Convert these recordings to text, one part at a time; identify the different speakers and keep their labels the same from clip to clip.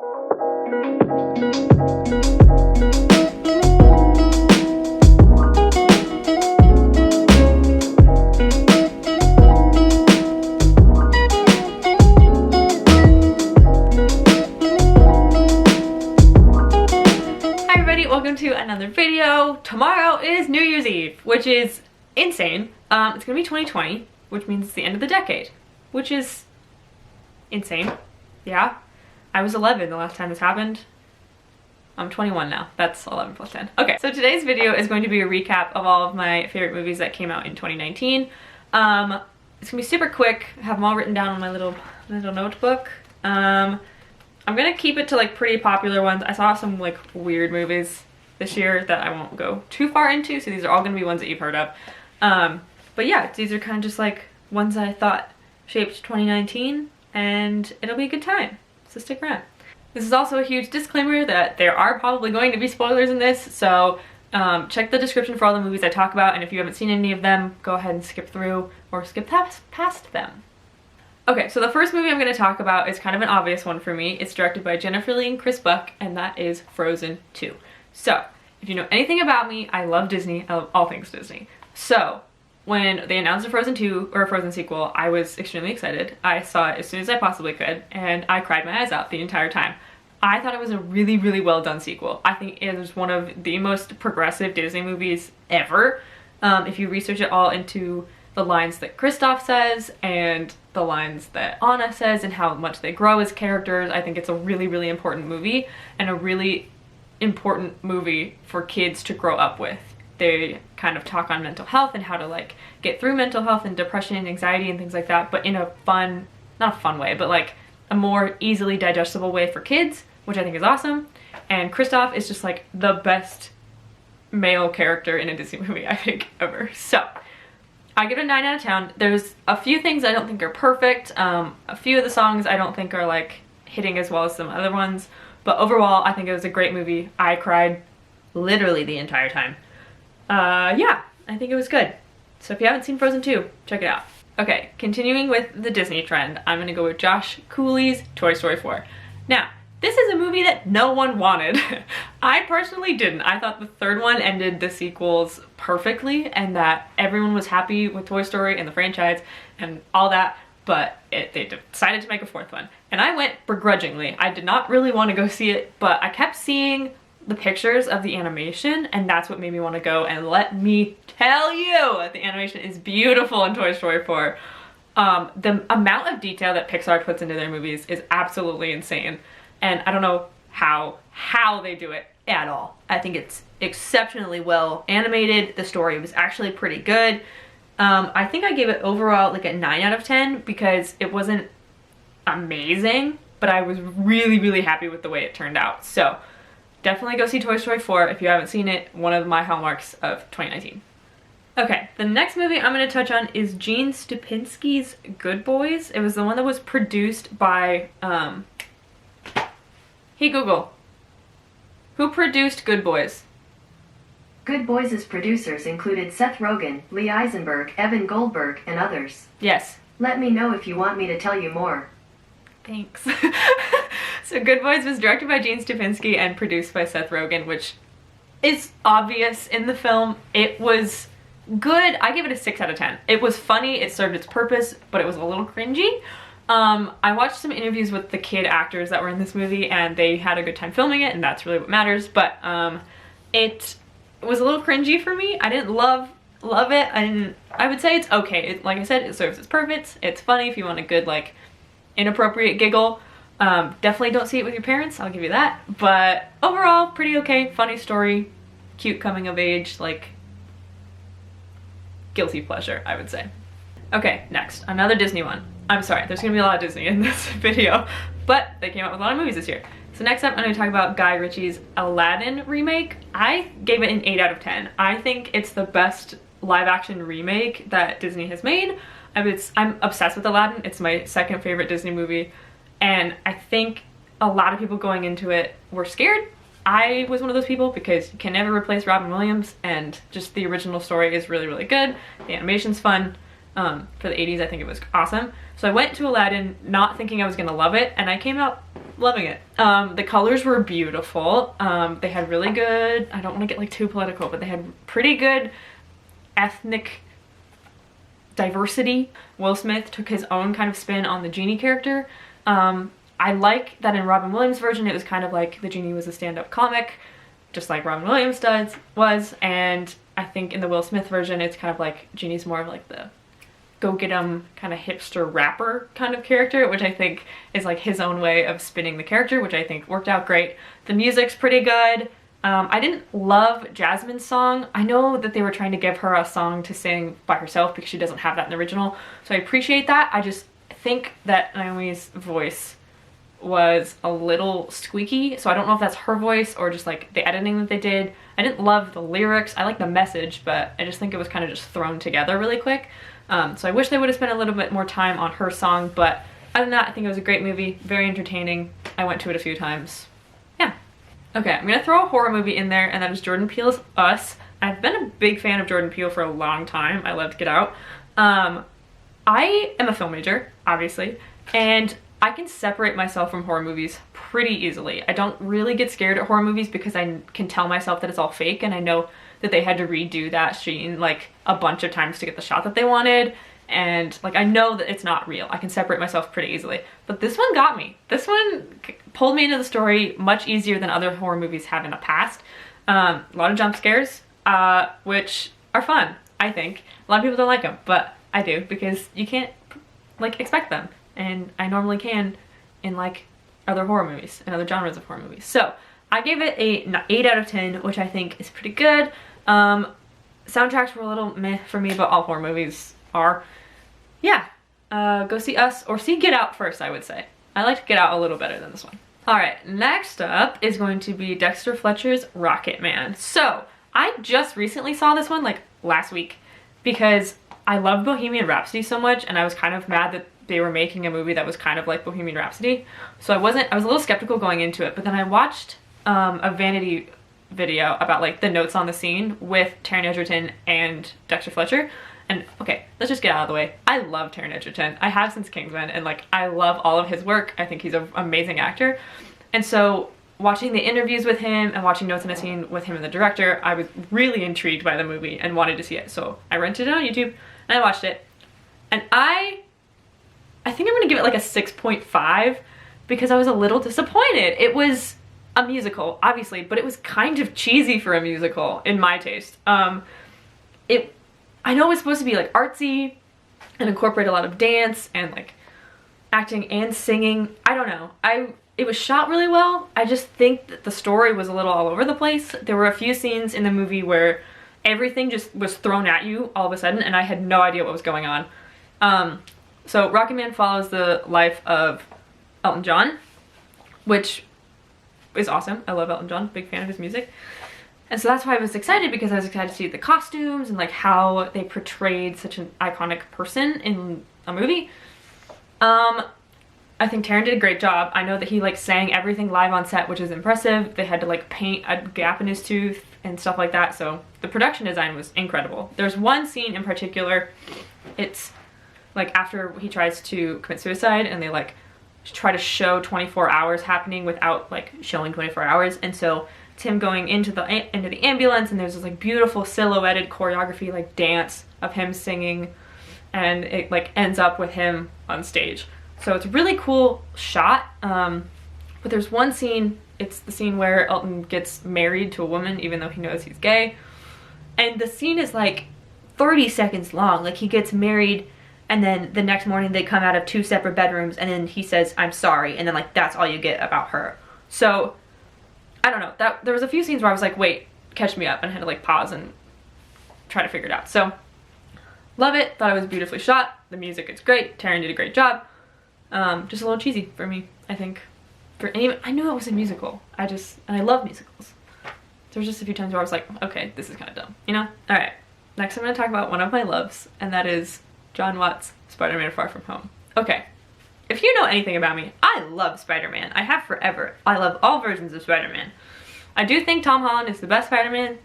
Speaker 1: Welcome to another video. Tomorrow is New Year's Eve, which is insane. It's gonna be 2020, which means it's the end of the decade, which is insane. Yeah, I was 11 the last time this happened. I'm 21 now. That's 11 plus 10. Okay, so today's video is going to be a recap of all of my favorite movies that came out in 2019. It's gonna be super quick. I have them all written down on my little notebook. I'm gonna keep it to like pretty popular ones. I saw some like weird movies this year that I won't go too far into, so these are all gonna be ones that you've heard of. But yeah, these are kind of just like ones that I thought shaped 2019, and it'll be a good time, so stick around. This is also a huge disclaimer that there are probably going to be spoilers in this, so check the description for all the movies I talk about, and if you haven't seen any of them, go ahead and skip through or skip past them. Okay, so the first movie I'm going to talk about is kind of an obvious one for me. It's directed by Jennifer Lee and Chris Buck, and that is Frozen 2. So, if you know anything about me, I love Disney. I love all things Disney. So, when they announced a Frozen 2 or a Frozen sequel, I was extremely excited. I saw it as soon as I possibly could, and I cried my eyes out the entire time. I thought it was a really, really well done sequel. I think it was one of the most progressive Disney movies ever. If you research it all into the lines that Kristoff says and the lines that Anna says and how much they grow as characters, I think it's a really, really important movie, and a really important movie for kids to grow up with. They kind of talk on mental health and how to like get through mental health and depression and anxiety and things like that, but in a fun, not a fun way, but like a more easily digestible way for kids, which I think is awesome. And Kristoff is just like the best male character in a Disney movie, I think, ever. So I give it a 9 out of 10. There's a few things I don't think are perfect. A few of the songs I don't think are like hitting as well as some other ones. But overall, I think it was a great movie. I cried literally the entire time. Yeah, I think it was good. So if you haven't seen Frozen 2, check it out. Okay, continuing with the Disney trend, I'm gonna go with Josh Cooley's Toy Story 4. Now, this is a movie that no one wanted. I personally didn't. I thought the third one ended the sequels perfectly and that everyone was happy with Toy Story and the franchise and all that, but they decided to make a fourth one. And I went begrudgingly. I did not really want to go see it, but I kept seeing the pictures of the animation, and that's what made me want to go. And let me tell you, the animation is beautiful in Toy Story 4. The amount of detail that Pixar puts into their movies is absolutely insane. And I don't know how they do it at all. I think it's exceptionally well animated. The story was actually pretty good. I think I gave it overall like a 9 out of 10 because it wasn't amazing, but I was really, really happy with the way it turned out. So definitely go see Toy Story 4 if you haven't seen it. One of my hallmarks of 2019. Okay, the next movie I'm going to touch on is Gene Stupinski's Good Boys. It was the one that was produced by, hey Google, who produced Good Boys?
Speaker 2: Good Boys' producers included Seth Rogen, Lee Eisenberg, Evan Goldberg, and others.
Speaker 1: Yes.
Speaker 2: Let me know if you want me to tell you more.
Speaker 1: Thanks. So Good Boys was directed by Gene Stupinski and produced by Seth Rogen, which is obvious in the film. It was good. I give it a 6 out of 10. It was funny, it served its purpose, but it was a little cringy. I watched some interviews with the kid actors that were in this movie, and they had a good time filming it, and that's really what matters, but it was a little cringy for me. I didn't love it. I would say it's okay. Like I said, it serves its purpose. It's funny if you want a good, like, inappropriate giggle. Definitely don't see it with your parents, I'll give you that. But overall, pretty okay. Funny story, cute coming of age, like, guilty pleasure, I would say. Okay, next, another Disney one. I'm sorry, there's gonna be a lot of Disney in this video, but they came out with a lot of movies this year. So next up, I'm gonna talk about Guy Ritchie's Aladdin remake. I gave it an 8 out of 10. I think it's the best live action remake that Disney has made. I'm obsessed with Aladdin. It's my second favorite Disney movie. And I think a lot of people going into it were scared. I was one of those people because you can never replace Robin Williams, and just the original story is really, really good. The animation's fun. for the 80s. I think it was awesome. So I went to Aladdin not thinking I was gonna love it, and I came out loving it. The colors were beautiful. They had really good, I don't want to get like too political, but they had pretty good ethnic diversity. Will Smith took his own kind of spin on the genie character. I like that in Robin Williams' version it was kind of like the genie was a stand-up comic, just like Robin Williams was, and I think in the Will Smith version it's kind of like genie's more of like the go-get-em kind of hipster rapper kind of character, which I think is like his own way of spinning the character, which I think worked out great. The music's pretty good. I didn't love Jasmine's song. I know that they were trying to give her a song to sing by herself because she doesn't have that in the original, so I appreciate that. I just think that Naomi's voice was a little squeaky, so I don't know if that's her voice or just like the editing that they did. I didn't love the lyrics. I like the message, but I just think it was kind of just thrown together really quick. So I wish they would have spent a little bit more time on her song, but other than that, I think it was a great movie, very entertaining. I went to it a few times. Yeah. Okay, I'm gonna throw a horror movie in there, and that is Jordan Peele's Us. I've been a big fan of Jordan Peele for a long time. I loved Get Out. I am a film major, obviously, and I can separate myself from horror movies pretty easily. I don't really get scared at horror movies because I can tell myself that it's all fake, and I know that they had to redo that scene like a bunch of times to get the shot that they wanted, and like I know that it's not real. I can separate myself pretty easily. But this one got me. This one pulled me into the story much easier than other horror movies have in the past. A lot of jump scares, which are fun, I think. A lot of people don't like them, but I do because you can't like expect them, and I normally can in like other horror movies and other genres of horror movies. So I gave it a 8 out of 10, which I think is pretty good. Soundtracks were a little meh for me, but all horror movies are. Yeah, go see Us, or see Get Out first, I would say. I liked Get Out a little better than this one. Alright, next up is going to be Dexter Fletcher's Rocketman. So, I just recently saw this one, like, last week, because I love Bohemian Rhapsody so much, and I was kind of mad that they were making a movie that was kind of like Bohemian Rhapsody. So I was a little skeptical going into it, but then I watched a Vanity video about like the notes on the scene with Taron Egerton and Dexter Fletcher. And okay, let's just get out of the way. I love Taron Egerton. I have since Kingsman, and like I love all of his work. I think he's an amazing actor. And so watching the interviews with him and watching notes on a scene with him and the director, I was really intrigued by the movie and wanted to see it. So I rented it on YouTube and I watched it. And I think I'm gonna give it like a 6.5 because I was a little disappointed. It was a musical, obviously, but it was kind of cheesy for a musical in my taste. I know it's supposed to be like artsy and incorporate a lot of dance and like acting and singing. I don't know. It was shot really well. I just think that the story was a little all over the place. There were a few scenes in the movie where everything just was thrown at you all of a sudden, and I had no idea what was going on. So Rocketman follows the life of Elton John, which is awesome. I love Elton John, big fan of his music. And so that's why I was excited, because I was excited to see the costumes and like how they portrayed such an iconic person in a movie. I think Taron did a great job. I know that he like sang everything live on set, which is impressive. They had to like paint a gap in his tooth and stuff like that. So the production design was incredible. There's one scene in particular. It's like after he tries to commit suicide and they like try to show 24 hours happening without like showing 24 hours. And so it's him going into the ambulance, and there's this like beautiful silhouetted choreography, like dance of him singing, and it like ends up with him on stage. So it's a really cool shot. But there's one scene, it's the scene where Elton gets married to a woman even though he knows he's gay. And the scene is like 30 seconds long. Like he gets married, and then the next morning they come out of 2 separate bedrooms, and then he says, "I'm sorry," and then like that's all you get about her. So I don't know, there was a few scenes where I was like, wait, catch me up, and I had to like pause and try to figure it out. So love it, thought it was beautifully shot. The music is great. Taron did a great job. Just a little cheesy for me, I think. I knew it was a musical. And I love musicals. There was just a few times where I was like, okay, this is kind of dumb, you know? All right, next I'm going to talk about one of my loves, and that is John Watts' Spider-Man Far From Home. Okay, if you know anything about me, I love Spider-Man. I have forever. I love all versions of Spider-Man. I do think Tom Holland is the best Spider-Man,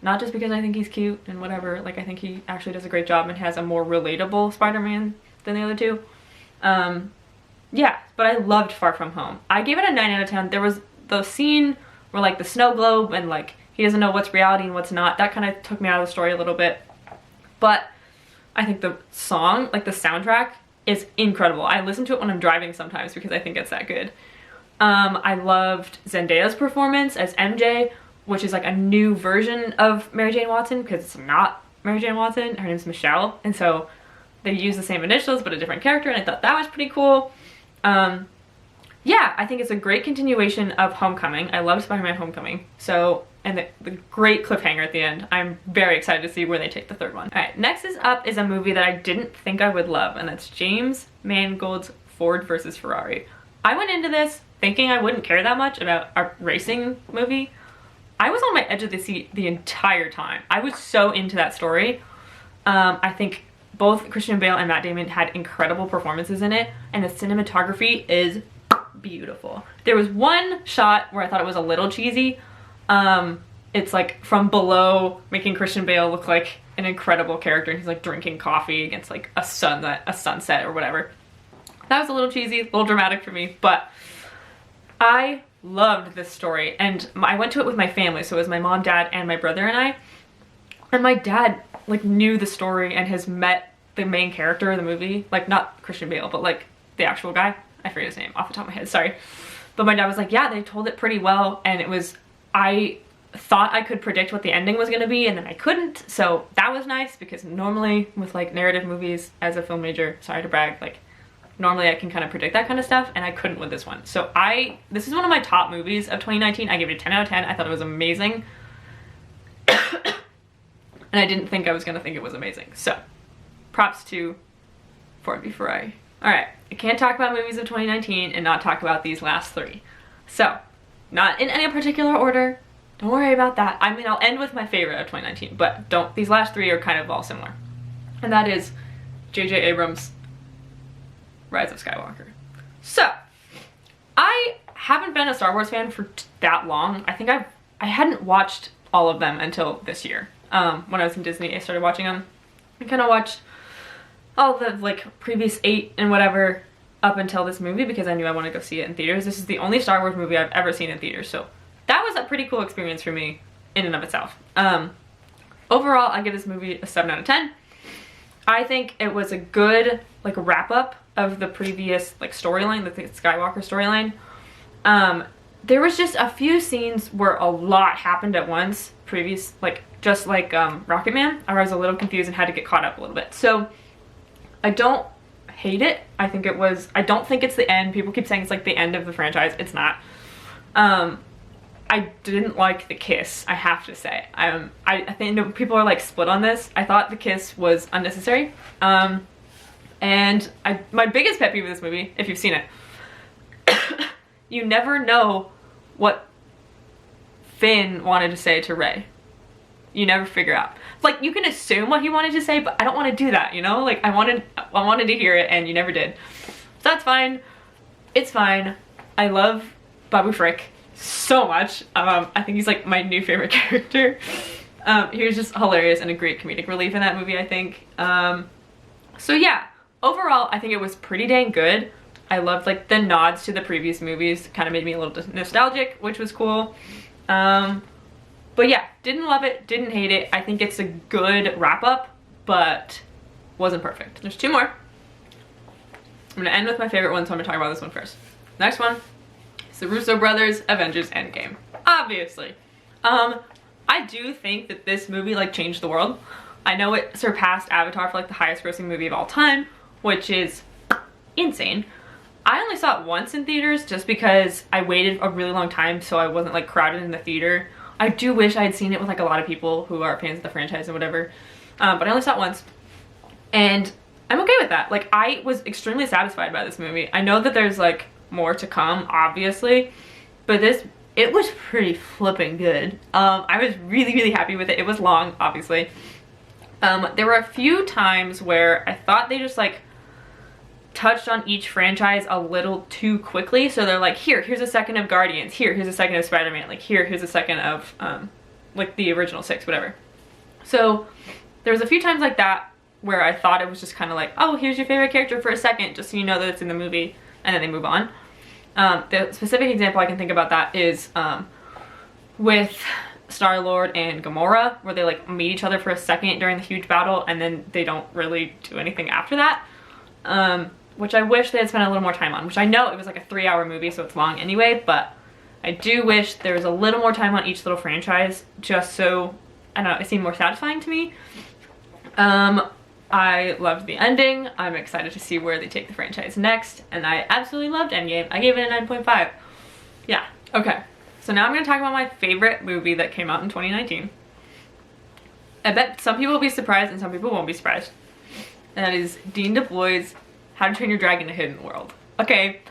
Speaker 1: Not just because I think he's cute and whatever, like I think he actually does a great job and has a more relatable Spider-Man than the other two. Yeah, but I loved Far From Home. I gave it a 9 out of 10. There was the scene where like the snow globe and like he doesn't know what's reality and what's not. That kind of took me out of the story a little bit. But I think the song, like the soundtrack, is incredible. I listen to it when I'm driving sometimes because I think it's that good. I loved Zendaya's performance as MJ, which is like a new version of Mary Jane Watson because it's not Mary Jane Watson. Her name's Michelle. And so they use the same initials but a different character, and I thought that was pretty cool. Yeah, I think it's a great continuation of Homecoming. I love Spider-Man Homecoming. So, and the great cliffhanger at the end. I'm very excited to see where they take the third one. All right, next is a movie that I didn't think I would love, and that's James Mangold's Ford versus Ferrari. I went into this thinking I wouldn't care that much about a racing movie. I was on my edge of the seat the entire time. I was so into that story. I think both Christian Bale and Matt Damon had incredible performances in it, and the cinematography is beautiful. There was one shot where I thought it was a little cheesy. It's like from below, making Christian Bale look like an incredible character, and he's like drinking coffee against like a sunset or whatever. That was a little cheesy, a little dramatic for me, but I loved this story, and I went to it with my family, so it was my mom, dad, and my brother and I. And my dad like knew the story and has met the main character of the movie, like not Christian Bale, but like the actual guy. I forget his name off the top of my head, sorry. But my dad was like, yeah, they told it pretty well, and it was, I thought I could predict what the ending was gonna be, and then I couldn't, so that was nice, because normally with like narrative movies, as a film major, sorry to brag, like normally I can kind of predict that kind of stuff, and I couldn't with this one. So this is one of my top movies of 2019. I gave it a 10 out of 10. I thought it was amazing. And I didn't think I was gonna think it was amazing. So, props to Ford v Ferrari. Alright, I can't talk about movies of 2019 and not talk about these last three. So, not in any particular order. Don't worry about that. I mean, I'll end with my favorite of 2019, but these last three are kind of all similar. And that is J.J. Abrams' Rise of Skywalker. So, I haven't been a Star Wars fan for that long. I think I hadn't watched all of them until this year. When I was in Disney, I started watching them. I kind of watched all the like previous 8 and whatever up until this movie because I knew I wanted to go see it in theaters. This is the only Star Wars movie I've ever seen in theaters, so that was a pretty cool experience for me in and of itself. Overall, I give this movie a 7 out of 10. I think it was a good like wrap up of the previous like storyline, the Skywalker storyline. There was just a few scenes where a lot happened at once, just like Rocketman, I was a little confused and had to get caught up a little bit. So I don't hate it. I don't think it's the end. People keep saying it's like the end of the franchise. It's not. I didn't like the kiss, I have to say. I think people are like split on this. I thought the kiss was unnecessary. And my biggest pet peeve of this movie, if you've seen it, you never know what Finn wanted to say to Rey. You never figure out. Like, you can assume what he wanted to say, but I don't want to do that, you know? Like, I wanted to hear it, and you never did. So that's fine. It's fine. I love Babu Frick so much. I think he's like my new favorite character. He was just hilarious and a great comedic relief in that movie, I think. So yeah, overall, I think it was pretty dang good. I loved like the nods to the previous movies. Kind of made me a little nostalgic, which was cool. But yeah, didn't love it, didn't hate it. I think it's a good wrap up, but wasn't perfect. There's 2 more. I'm gonna end with my favorite one, so I'm gonna talk about this one first. Next one is the Russo brothers' Avengers Endgame. Obviously. I do think that this movie like changed the world. I know it surpassed Avatar for like the highest grossing movie of all time, which is insane. I only saw it once in theaters just because I waited a really long time so I wasn't like crowded in the theater. I do wish I had seen it with like a lot of people who are fans of the franchise and whatever, but I only saw it once, and I'm okay with that. Like, I was extremely satisfied by this movie. I know that there's like more to come, obviously, but it was pretty flipping good. I was really, really happy with it. It was long, obviously. There were a few times where I thought they just like touched on each franchise a little too quickly. So they're like, here's a second of Guardians, here's a second of Spider-Man, like here's a second of like the original 6, whatever. So there was a few times like that where I thought it was just kind of like, oh, here's your favorite character for a second, just so you know that it's in the movie, and then they move on. The specific example I can think about that is with Star-Lord and Gamora, where they like meet each other for a second during the huge battle, and then they don't really do anything after that. Which I wish they had spent a little more time on, which I know it was like a 3-hour movie, so it's long anyway, but I do wish there was a little more time on each little franchise, just so, I don't know, it seemed more satisfying to me. I loved the ending. I'm excited to see where they take the franchise next, and I absolutely loved Endgame. I gave it a 9.5. Yeah, okay. So now I'm going to talk about my favorite movie that came out in 2019. I bet some people will be surprised and some people won't be surprised. And that is Dean DeBlois' How to Train Your Dragon: A Hidden World. Okay,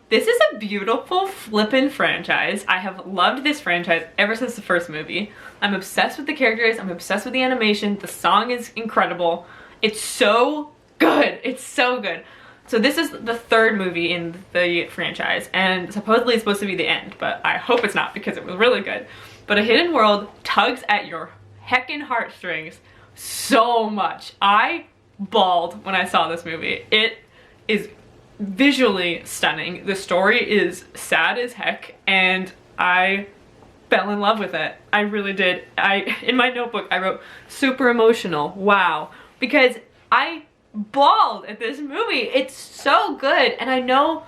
Speaker 1: this is a beautiful flippin' franchise. I have loved this franchise ever since the first movie. I'm obsessed with the characters, I'm obsessed with the animation, the song is incredible. It's so good, it's so good. So this is the 3rd movie in the franchise, and supposedly it's supposed to be the end, but I hope it's not because it was really good. But A Hidden World tugs at your heckin' heartstrings so much. I bawled when I saw this movie. It is visually stunning. The story is sad as heck, and I fell in love with it. I really did. In my notebook I wrote super emotional, wow, because I bawled at this movie. It's so good, and I know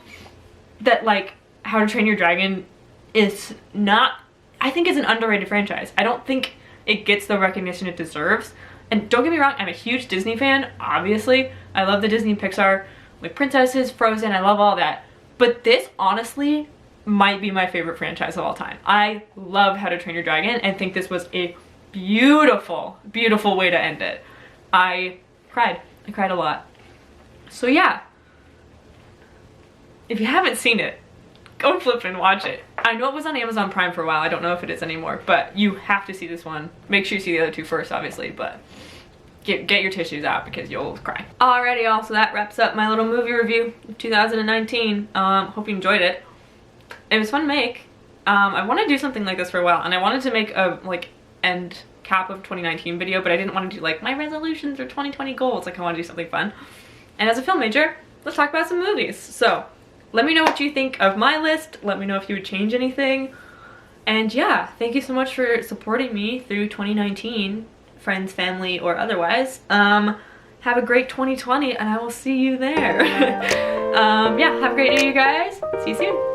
Speaker 1: that like How to Train Your Dragon is not, I think it's an underrated franchise. I don't think it gets the recognition it deserves. And don't get me wrong, I'm a huge Disney fan, obviously. I love the Disney and Pixar, with princesses, Frozen, I love all that. But this honestly might be my favorite franchise of all time. I love How to Train Your Dragon and think this was a beautiful, beautiful way to end it. I cried a lot. So yeah, if you haven't seen it, go flip and watch it. I know it was on Amazon Prime for a while, I don't know if it is anymore, but you have to see this one. Make sure you see the other 2 first, obviously, but get your tissues out because you'll cry. Alrighty y'all, so that wraps up my little movie review of 2019. Hope you enjoyed it. It was fun to make. I wanted to do something like this for a while, and I wanted to make a like end cap of 2019 video, but I didn't want to do like my resolutions or 2020 goals. Like I want to do something fun. And as a film major, let's talk about some movies. So let me know what you think of my list. Let me know if you would change anything. And yeah, thank you so much for supporting me through 2019, friends, family, or otherwise. Have a great 2020, and I will see you there. Yeah, have a great day, you guys. See you soon.